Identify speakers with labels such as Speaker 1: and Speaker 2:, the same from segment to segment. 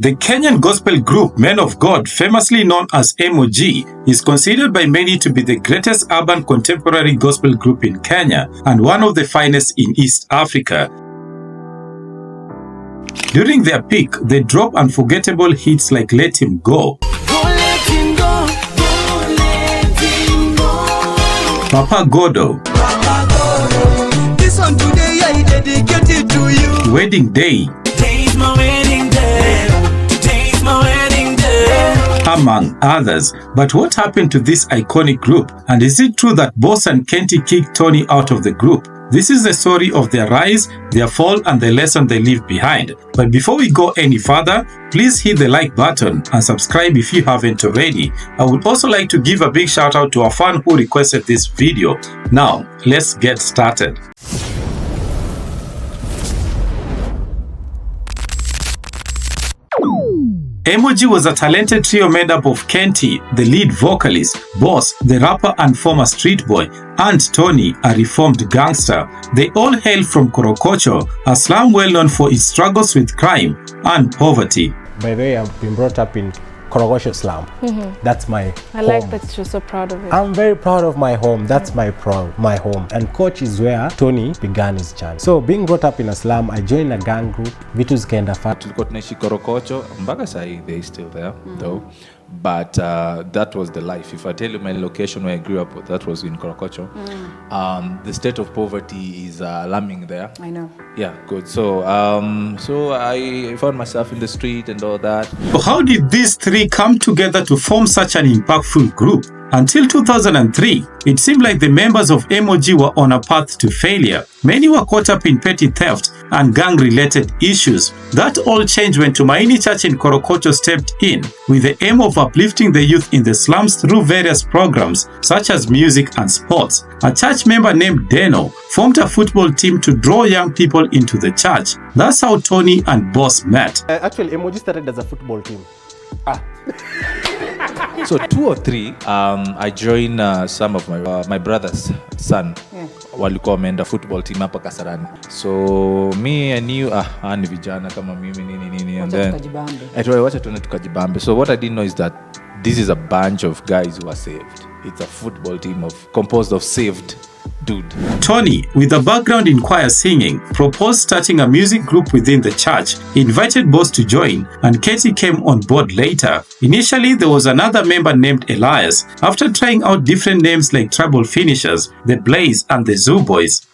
Speaker 1: The Kenyan gospel group Men of God, famously known as M.O.G, is considered by many to be the greatest urban contemporary gospel group in Kenya and one of the finest in East Africa. During their peak, they drop unforgettable hits like Let Him Go, Papa Godo,
Speaker 2: This one today I dedicate it to you.
Speaker 1: Wedding Day,
Speaker 2: Today's my wedding day. Today's my wedding day.
Speaker 1: among others. But what happened to this iconic group? And is it true that Boss and Kenty kicked Tony out of the group? This is the story of their rise, their fall, and the lesson they leave behind. But before we go any further, please hit the like button and subscribe if you haven't already. I would also like to give a big shout out to a fan who requested this video. Now, let's get started. M.O.G was a talented trio made up of Kenty, the lead vocalist, Boss, the rapper and former street boy, and Tony, a reformed gangster. They all hail from Korokocho, a slum well known for its struggles with crime and poverty.
Speaker 3: By the way, I've been brought up in Korokocho slum. That's my home.
Speaker 4: I like that you're so proud of it.
Speaker 3: I'm very proud of my home. That's my home. And Coach is where Tony began his journey. So being brought up in a slum, I joined a gang group. Vitu zikaenda fast.
Speaker 5: Tulikuwa tunaishi Korokocho, mpaka sahi they still there though. But that was the life. If I tell you my location where I grew up, that was in Korokocho. The state of poverty is alarming there.
Speaker 4: I know.
Speaker 5: Yeah, good. So so I found myself in the street and all that.
Speaker 1: So how did these three come together to form such an impactful group? Until 2003, it seemed like the members of M.O.G were on a path to failure. Many were caught up in petty theft and gang-related issues. That all changed when Tumaini Church in Korokocho stepped in with the aim of uplifting the youth in the slums through various programs such as music and sports. A church member named Deno formed a football team to draw young people into the church. That's how Tony and Boss met.
Speaker 3: Actually, M.O.G started as a football team.
Speaker 5: So 2 or 3, I joined some of my brother's son. Walikuwa wameenda football team hapa Kasarani. So me I knew ni vijana kama mimi nini and then wacha tuende tukajibambe. So what I didn't know is that this is a bunch of guys who are saved. It's a football team composed of saved dude.
Speaker 1: Tony, with a background in choir singing, proposed starting a music group within the church. He invited Boss to join, and Kenty came on board later. Initially, there was another member named Elias. After trying out different names like Trouble Finishers, The Blaze, and the Zoo Boys,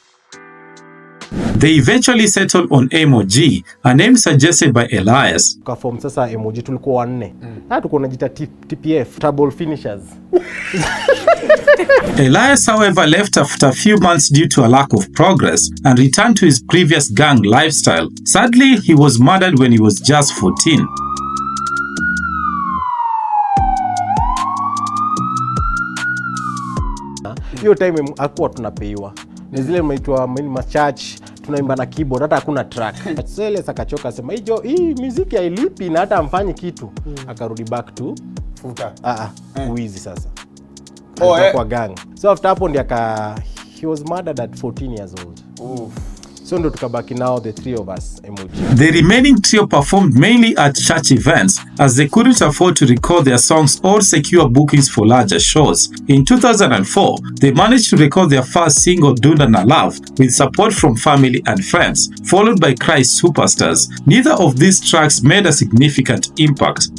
Speaker 1: they eventually settled on M.O.G, a name suggested by Elias.
Speaker 3: Form sasa M.O.G tulikuwa wanne. Tuko tunajita TPF, Trouble Finishers.
Speaker 1: Elias, however, left after a few months due to a lack of progress and returned to his previous gang lifestyle. Sadly, he was murdered when he was just 14.
Speaker 3: Hiyo time hakuwa tunapeiwa. Ni zile mnaitwa church, tunaimba na keyboard, hata hakuna track. Sele akachoka sema hii muziki hailipi na hata amfanyi kitu. Akarudi back to futa. Uizi sasa. Kwa gang. So after hapo he was murdered at 14 years old. So ndo tukabaki now the three of us, M.O.G.
Speaker 1: The remaining trio performed mainly at church events as they couldn't afford to record their songs or secure bookings for larger shows. In 2004, they managed to record their first single, Dunda na Love, with support from family and friends, followed by Christ Superstars. Neither of these tracks made a significant impact.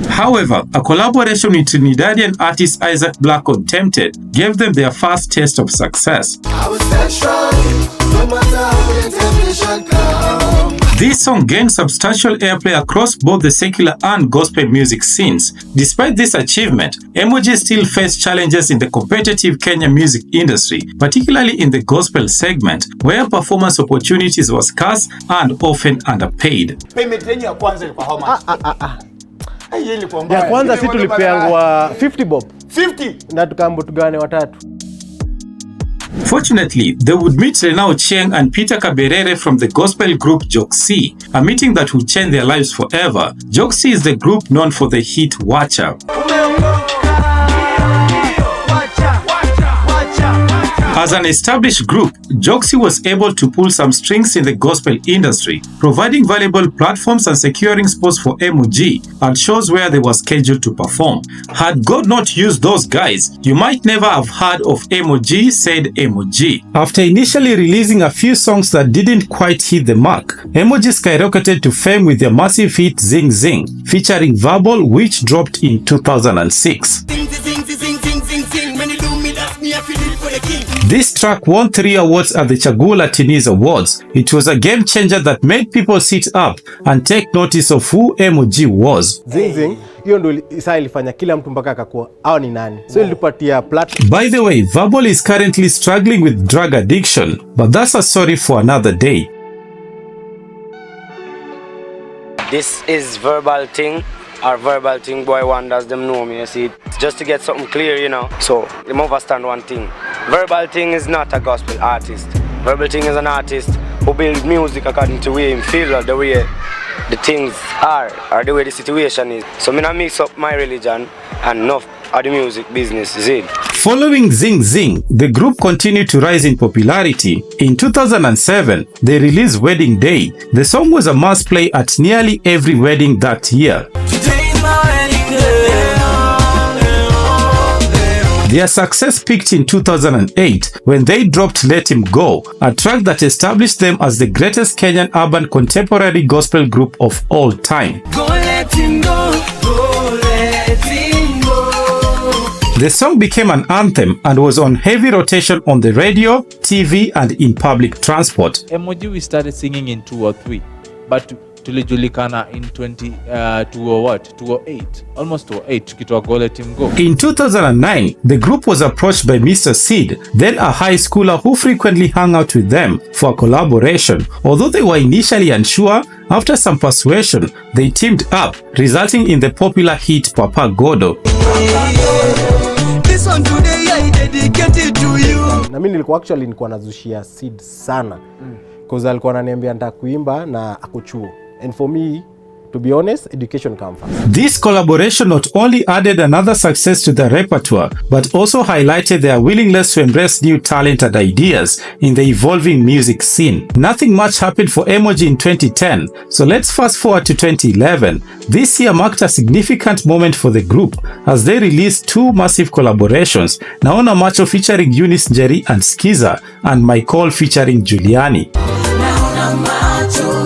Speaker 1: However, a collaboration with Trinidadian artist Isaac Black on Tempted gave them their first taste of success. This song gained substantial airplay across both the secular and gospel music scenes. Despite this achievement, M.O.G still faced challenges in the competitive Kenya music industry, particularly in the gospel segment, where performance opportunities were scarce and often underpaid.
Speaker 6: Payment yenyu ya kwanza ilikuwa how much?
Speaker 3: Ya kwanza si tulipeangwa 50 bob.
Speaker 6: 50
Speaker 3: na tukaambo tugane watatu.
Speaker 1: Fortunately, they would meet Renao Chieng and Peter Kaberere from the gospel group M.O.G, a meeting that would change their lives forever. M.O.G is the group known for the hit Wacha. As an established group, Joxy was able to pull some strings in the gospel industry, providing valuable platforms and securing spots for M.O.G at shows where they were scheduled to perform. Had God not used those guys, you might never have heard of M.O.G, said M.O.G. After initially releasing a few songs that didn't quite hit the mark, M.O.G skyrocketed to fame with their massive hit Zing Zing, featuring Verbal, which dropped in 2006. This track won 3 awards at the Chagula Teenies Awards. It was a game changer that made people sit up and take notice of who M.O.G was.
Speaker 3: Zing Zing, hiyo ndio isa ilifanya kila mtu mpaka akakuwa hao ni nani. So ilipatia platform.
Speaker 1: By the way, Verbal is currently struggling with drug addiction, but that's a story for another day.
Speaker 7: This is Verbal Thing, or Verbal Thing Boy Wonders, them know me, you see. Just to get something clear, you know. So, them understand one thing. Verbal Thing is not a gospel artist. Verbal Thing is an artist who builds music according to the way he feels, the way the things are, or the way the situation is. So, I don't mix up my religion and enough of the music business, is it?
Speaker 1: Following Zing Zing, the group continued to rise in popularity. In 2007, they released Wedding Day. The song was a must play at nearly every wedding that year.
Speaker 2: Today's my wedding day.
Speaker 1: Their success peaked in 2008 when they dropped Let Him Go, a track that established them as the greatest Kenyan urban contemporary gospel group of all time.
Speaker 2: Go let him go, go let him go.
Speaker 1: The song became an anthem and was on heavy rotation on the radio, TV, and in public transport.
Speaker 5: M.O.G we started singing in 2003, but tulijulikana in 2008, almost 2008, tukitoa Go Let Him Go.
Speaker 1: In 2009, the group was approached by Mr. Sid, then a high schooler who frequently hung out with them, for a collaboration. Although they were initially unsure, after some persuasion, they teamed up, resulting in the popular hit Papa Godo.
Speaker 2: This one today I dedicate it to you.
Speaker 3: Na mimi nilikuwa nazushia Sid sana. Because alikuwa ananiambia nataka kuimba na akuchuo. And for me, to be honest, education comes first.
Speaker 1: This collaboration not only added another success to their repertoire, but also highlighted their willingness to embrace new talent and ideas in the evolving music scene. Nothing much happened for M.O.G in 2010, so let's fast forward to 2011. This year marked a significant moment for the group as they released 2 massive collaborations, Naona Macho featuring Eunice Njeri and Skiza, and My Call featuring Juliani.
Speaker 2: Naona macho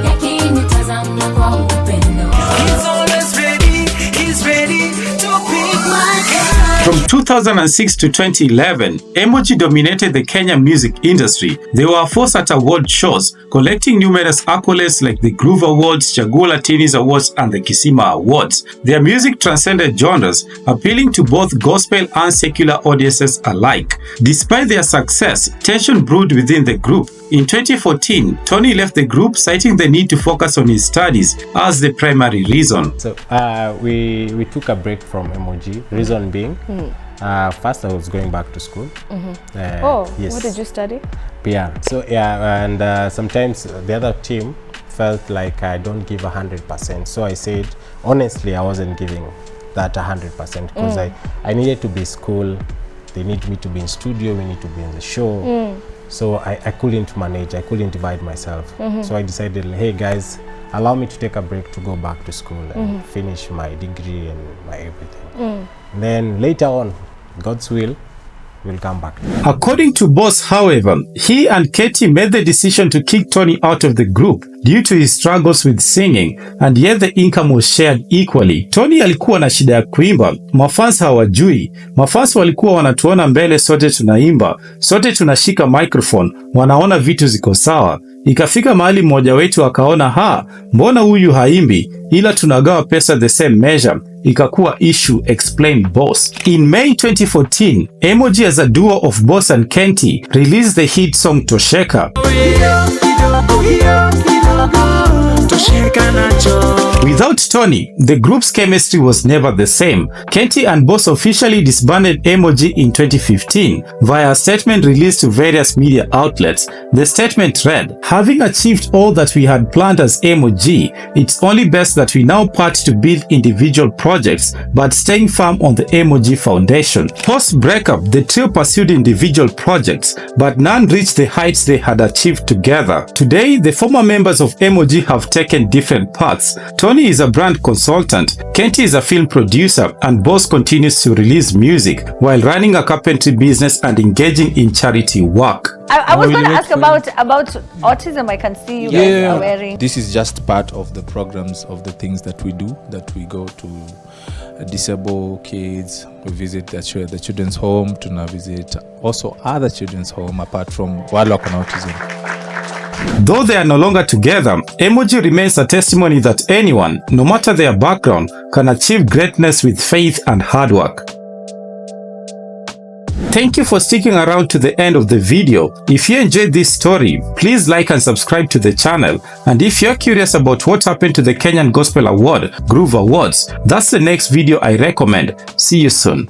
Speaker 2: yakinitazama kwa upendo. He's always ready, he's ready to pick my card.
Speaker 1: From 2006 to 2011, M.O.G dominated the Kenyan music industry. They were a force at award shows, collecting numerous accolades like the Groove Awards, Chagula Teenies Awards, and the Kisima Awards. Their music transcended genres, appealing to both gospel and secular audiences alike. Despite their success, tension brewed within the group. In 2014, Tony left the group, citing the need to focus on his studies as the primary reason.
Speaker 3: So we took a break from M.O.G. Reason being, first I was going back to school. Yes.
Speaker 4: What did you study?
Speaker 3: PR. So yeah, and sometimes the other team felt like I don't give 100%. So I said, honestly, I wasn't giving that 100% because I needed to be school. They need me to be in studio. We need to be in the show. So I couldn't manage. I couldn't divide myself. So I decided, hey guys, allow me to take a break to go back to school and finish my degree and my everything. Then later on, God's will come back.
Speaker 1: According to Boss, however, he and Katie made the decision to kick Tony out of the group due to his struggles with singing, and yet the income was shared equally. Tony alikuwa na shida ya kuimba, mafans hawajui. Mafans walikuwa wanatuona mbele, sote tunaimba, sote tunashika microphone, wanaona vitu ziko sawa. Ikafika mahali mmoja wetu akaona, mbona huyu haimbi, ila tunagawa pesa the same measure. Ikakuwa issue, explained Boss. In May 2014, M.O.G as a duo of Boss and Kenty released the hit song Tosheka. With Without Tony, the group's chemistry was never the same. Kenty and Boss officially disbanded M.O.G in 2015 via a statement released to various media outlets. The statement read, "Having achieved all that we had planned as M.O.G, it's only best that we now part to build individual projects, but staying firm on the M.O.G foundation." Post-breakup, the trio pursued individual projects, but none reached the heights they had achieved together. Today, the former members of M.O.G have taken different paths. Tony is a brand consultant, Kenty is a film producer, and Boss continues to release music while running a carpentry business and engaging in charity work.
Speaker 8: I was going to ask about autism. I can see you guys are wearing.
Speaker 5: This is just part of the programs of the things that we do, that we go to disabled kids, we visit the children's home, to now visit also other children's home apart from wale wako na autism.
Speaker 1: Though they are no longer together, M.O.G remains a testimony that anyone, no matter their background, can achieve greatness with faith and hard work. Thank you for sticking around to the end of the video. If you enjoyed this story, please like and subscribe to the channel. And if you're curious about what happened to the Kenyan Gospel Award, Groove Awards, that's the next video I recommend. See you soon.